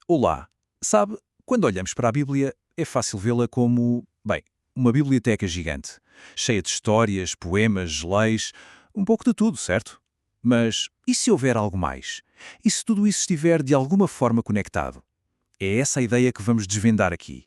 Olá. Sabe, quando olhamos para a Bíblia, é fácil vê-la como, bem, uma biblioteca gigante, cheia de histórias, poemas, leis, um pouco de tudo, certo? Mas e se houver algo mais? E se tudo isso estiver de alguma forma conectado? É essa a ideia que vamos desvendar aqui.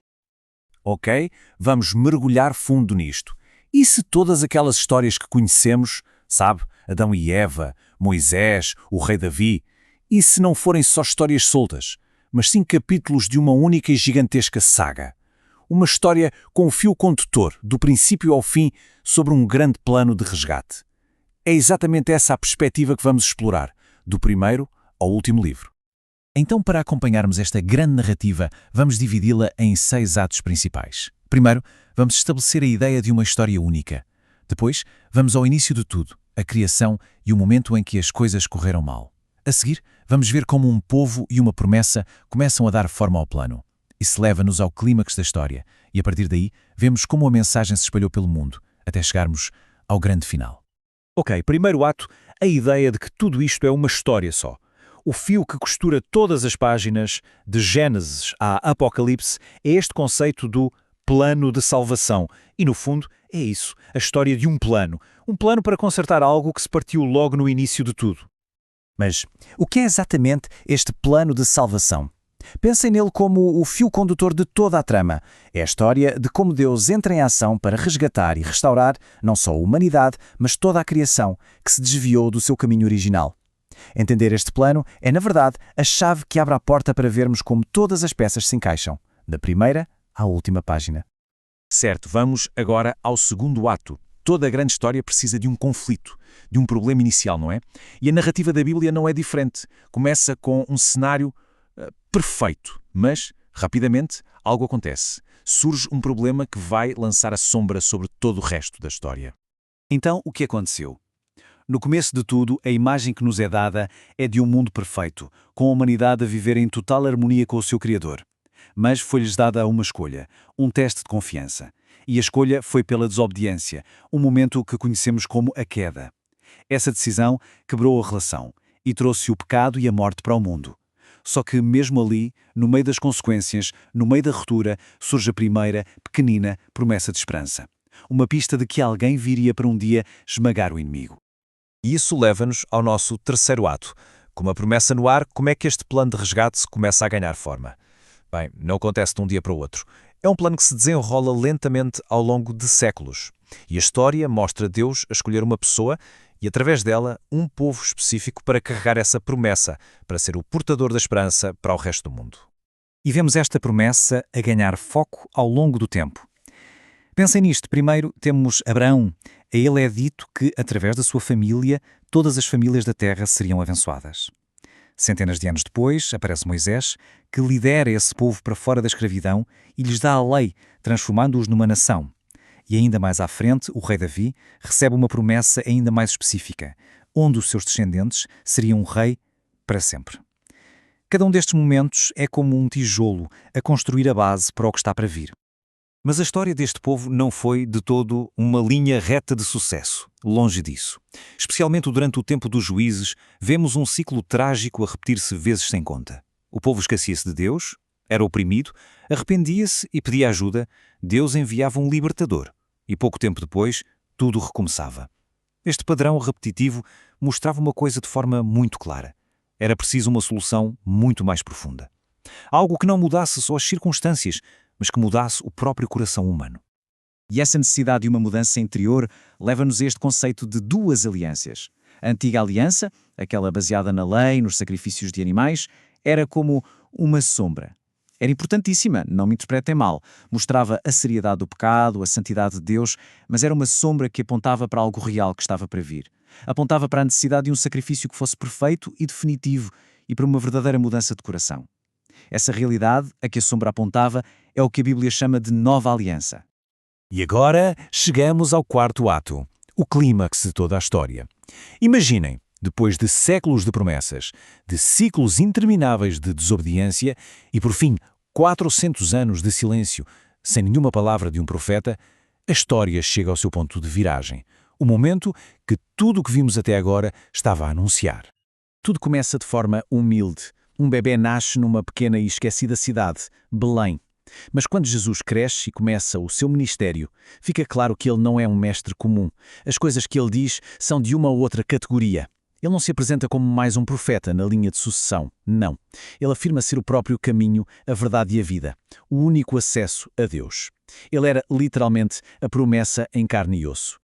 Ok? Vamos mergulhar fundo nisto. E se todas aquelas histórias que conhecemos, sabe, Adão e Eva, Moisés, o rei Davi, e se não forem só histórias soltas, mas sim capítulos de uma única e gigantesca saga? Uma história com um fio condutor, do princípio ao fim, sobre um grande plano de resgate. É exatamente essa a perspectiva que vamos explorar, do primeiro ao último livro. Então, para acompanharmos esta grande narrativa, vamos dividi-la em 6 atos principais. Primeiro, vamos estabelecer a ideia de uma história única. Depois, vamos ao início de tudo, a criação e o momento em que as coisas correram mal. A seguir, vamos ver como um povo e uma promessa começam a dar forma ao plano. Isso leva-nos ao clímax da história, e a partir daí, vemos como a mensagem se espalhou pelo mundo, até chegarmos ao grande final. Ok, primeiro ato, a ideia de que tudo isto é uma história só. O fio que costura todas as páginas, de Gênesis a Apocalipse, é este conceito do plano de salvação. E, no fundo, é isso, a história de um plano. Um plano para consertar algo que se partiu logo no início de tudo. Mas o que é exatamente este plano de salvação? Pensem nele como o fio condutor de toda a trama. É a história de como Deus entra em ação para resgatar e restaurar não só a humanidade, mas toda a criação, que se desviou do seu caminho original. Entender este plano é, na verdade, a chave que abre a porta para vermos como todas as peças se encaixam, da primeira à última página. Certo, vamos agora ao segundo ato. Toda a grande história precisa de um conflito, de um problema inicial, não é? E a narrativa da Bíblia não é diferente. Começa com um cenário perfeito, mas, rapidamente, algo acontece. Surge um problema que vai lançar a sombra sobre todo o resto da história. Então, o que aconteceu? No começo de tudo, a imagem que nos é dada é de um mundo perfeito, com a humanidade a viver em total harmonia com o seu Criador. Mas foi-lhes dada uma escolha, um teste de confiança. E a escolha foi pela desobediência, um momento que conhecemos como a queda. Essa decisão quebrou a relação e trouxe o pecado e a morte para o mundo. Só que mesmo ali, no meio das consequências, no meio da ruptura, surge a primeira, pequenina, promessa de esperança. Uma pista de que alguém viria para um dia esmagar o inimigo. E isso leva-nos ao nosso terceiro ato. Com uma promessa no ar, como é que este plano de resgate se começa a ganhar forma? Bem, não acontece de um dia para o outro. É um plano que se desenrola lentamente ao longo de séculos. E a história mostra Deus a escolher uma pessoa e, através dela, um povo específico para carregar essa promessa, para ser o portador da esperança para o resto do mundo. E vemos esta promessa a ganhar foco ao longo do tempo. Pensem nisto. Primeiro temos Abraão. A ele é dito que, através da sua família, todas as famílias da terra seriam abençoadas. Centenas de anos depois, aparece Moisés, que lidera esse povo para fora da escravidão e lhes dá a lei, transformando-os numa nação. E ainda mais à frente, o rei Davi recebe uma promessa ainda mais específica, onde os seus descendentes seriam um rei para sempre. Cada um destes momentos é como um tijolo a construir a base para o que está para vir. Mas a história deste povo não foi, de todo, uma linha reta de sucesso. Longe disso. Especialmente durante o tempo dos juízes, vemos um ciclo trágico a repetir-se vezes sem conta. O povo esquecia-se de Deus, era oprimido, arrependia-se e pedia ajuda, Deus enviava um libertador. E pouco tempo depois, tudo recomeçava. Este padrão repetitivo mostrava uma coisa de forma muito clara. Era preciso uma solução muito mais profunda. Algo que não mudasse só as circunstâncias, mas que mudasse o próprio coração humano. E essa necessidade de uma mudança interior leva-nos a este conceito de duas alianças. A antiga aliança, aquela baseada na lei, nos sacrifícios de animais, era como uma sombra. Era importantíssima, não me interpretem mal. Mostrava a seriedade do pecado, a santidade de Deus, mas era uma sombra que apontava para algo real que estava para vir. Apontava para a necessidade de um sacrifício que fosse perfeito e definitivo e para uma verdadeira mudança de coração. Essa realidade, a que a sombra apontava, é o que a Bíblia chama de nova aliança. E agora chegamos ao quarto ato, o clímax de toda a história. Imaginem, depois de séculos de promessas, de ciclos intermináveis de desobediência e, por fim, 400 anos de silêncio, sem nenhuma palavra de um profeta, a história chega ao seu ponto de viragem, o momento que tudo o que vimos até agora estava a anunciar. Tudo começa de forma humilde. Um bebê nasce numa pequena e esquecida cidade, Belém. Mas quando Jesus cresce e começa o seu ministério, fica claro que ele não é um mestre comum. As coisas que ele diz são de uma ou outra categoria. Ele não se apresenta como mais um profeta na linha de sucessão, não. Ele afirma ser o próprio caminho, a verdade e a vida, o único acesso a Deus. Ele era literalmente a promessa em carne e osso.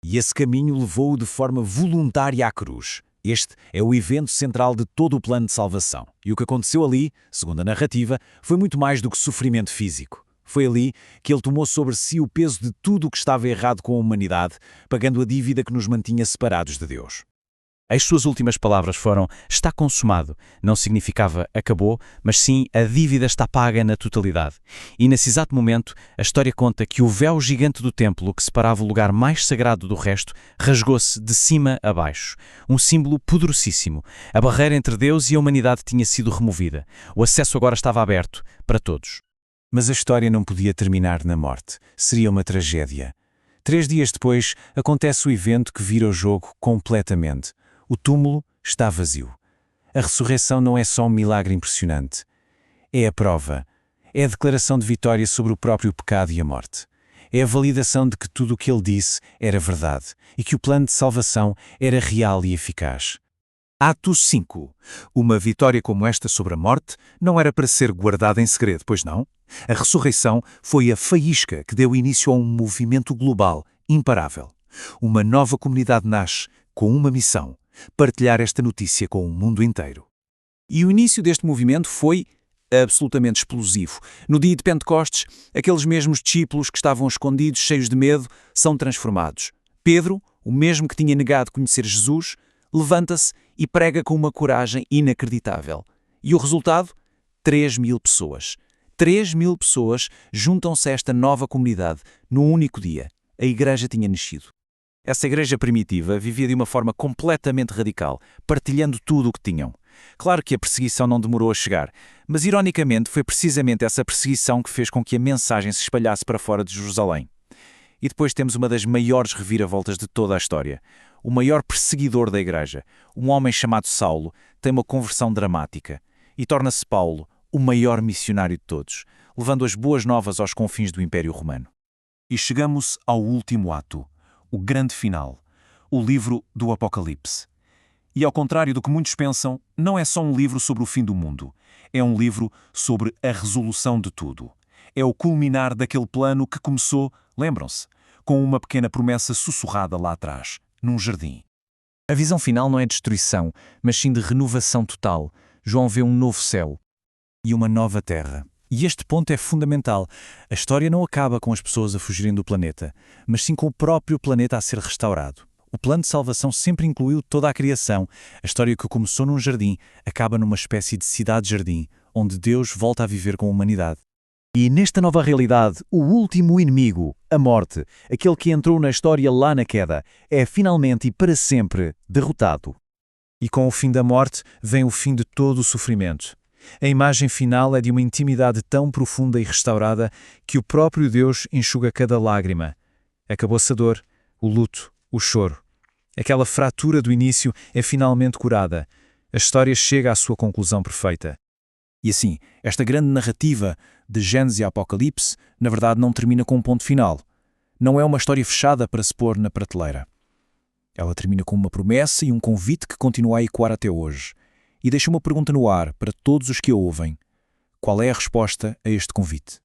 E esse caminho levou-o de forma voluntária à cruz. Este é o evento central de todo o plano de salvação. E o que aconteceu ali, segundo a narrativa, foi muito mais do que sofrimento físico. Foi ali que ele tomou sobre si o peso de tudo o que estava errado com a humanidade, pagando a dívida que nos mantinha separados de Deus. As suas últimas palavras foram "está consumado". Não significava acabou, mas sim a dívida está paga na totalidade. E nesse exato momento, a história conta que o véu gigante do templo, que separava o lugar mais sagrado do resto, rasgou-se de cima a baixo. Um símbolo poderosíssimo. A barreira entre Deus e a humanidade tinha sido removida. O acesso agora estava aberto para todos. Mas a história não podia terminar na morte. Seria uma tragédia. 3 dias depois, acontece o evento que vira o jogo completamente. O túmulo está vazio. A ressurreição não é só um milagre impressionante. É a prova. É a declaração de vitória sobre o próprio pecado e a morte. É a validação de que tudo o que ele disse era verdade e que o plano de salvação era real e eficaz. Atos 5. Uma vitória como esta sobre a morte não era para ser guardada em segredo, pois não? A ressurreição foi a faísca que deu início a um movimento global, imparável. Uma nova comunidade nasce com uma missão: partilhar esta notícia com o mundo inteiro. E o início deste movimento foi absolutamente explosivo. No dia de Pentecostes, aqueles mesmos discípulos que estavam escondidos, cheios de medo, são transformados. Pedro, o mesmo que tinha negado conhecer Jesus, levanta-se e prega com uma coragem inacreditável. E o resultado? 3.000 pessoas. 3.000 pessoas juntam-se a esta nova comunidade num único dia. A igreja tinha nascido. Essa igreja primitiva vivia de uma forma completamente radical, partilhando tudo o que tinham. Claro que a perseguição não demorou a chegar, mas ironicamente foi precisamente essa perseguição que fez com que a mensagem se espalhasse para fora de Jerusalém. E depois temos uma das maiores reviravoltas de toda a história. O maior perseguidor da igreja, um homem chamado Saulo, tem uma conversão dramática e torna-se Paulo o maior missionário de todos, levando as boas novas aos confins do Império Romano. E chegamos ao último ato, o grande final, o livro do Apocalipse. E ao contrário do que muitos pensam, não é só um livro sobre o fim do mundo. É um livro sobre a resolução de tudo. É o culminar daquele plano que começou, lembram-se, com uma pequena promessa sussurrada lá atrás, num jardim. A visão final não é destruição, mas sim de renovação total. João vê um novo céu e uma nova terra. E este ponto é fundamental. A história não acaba com as pessoas a fugirem do planeta, mas sim com o próprio planeta a ser restaurado. O plano de salvação sempre incluiu toda a criação. A história que começou num jardim acaba numa espécie de cidade-jardim, onde Deus volta a viver com a humanidade. E nesta nova realidade, o último inimigo, a morte, aquele que entrou na história lá na queda, é finalmente e para sempre derrotado. E com o fim da morte vem o fim de todo o sofrimento. A imagem final é de uma intimidade tão profunda e restaurada que o próprio Deus enxuga cada lágrima. Acabou-se a dor, o luto, o choro. Aquela fratura do início é finalmente curada. A história chega à sua conclusão perfeita. E assim, esta grande narrativa de Gênesis e Apocalipse, na verdade, não termina com um ponto final. Não é uma história fechada para se pôr na prateleira. Ela termina com uma promessa e um convite que continua a ecoar até hoje. E deixa uma pergunta no ar para todos os que a ouvem. Qual é a resposta a este convite?